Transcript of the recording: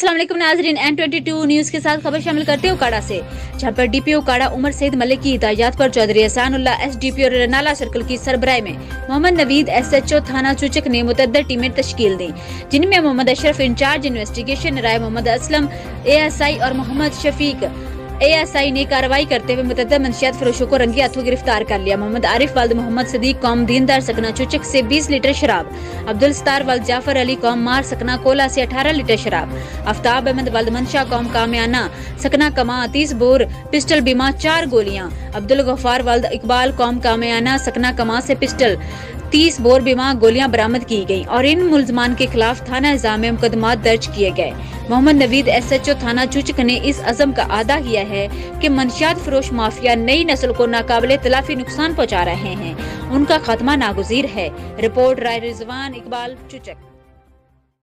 السلام علیکم ناظرین، N22 نیوز کے ساتھ خبر شامل کرتے ہیں اوکاڑہ سے، جہاں پر ڈی پی اوکاڑہ عمرسعید ملک کی ہدایات پر چوہدری احسان اللہ Sdpo اور رینالہ سرکل کی سربراہی میں محمد نوید SHO تھانہ چوچک نے متعدد ٹیمیں تشکیل دیں، جن میں محمد اشرف انچارج انویسٹیگیشن، رائے محمد اسلم ASI اور محمد شفیق ASI نے کارروائی کرتے ہوئے متعدد منشیات فروشوں کو رنگی ہاتھوں گرفتار کر لیا۔ محمد عارف والد محمد صدیق قوم دیندار سکنہ چوچک سے 20 لیٹر شراب، عبدالستار والد جعفر علی قوم مار سکنہ کولا سے 18 لیٹر شراب، آفتاب احمد والد منشا قوم کامیانہ سکنہ کما 30 بور پسٹل بیمہ 4 گولیاں، عبدالغفار والد اقبال قوم کامیانہ سکنہ کما سے پسٹل 30 بور بیمہ گولیاں برآمد کی گئیں اور ان ملزمان کے خلاف تھانہ اعزام میں مقدمات درج کیے گئے۔ محمد نوید SHO تھانہ چوچک نے اس عزم کا اعادہ کیا ہے کہ منشیات فروش مافیا نئی نسل کو ناقابل تلافی نقصان پہنچا رہے ہیں، ان کا خاتمہ ناگزیر ہے۔ رپورٹ رائے رضوان اقبال چوچک۔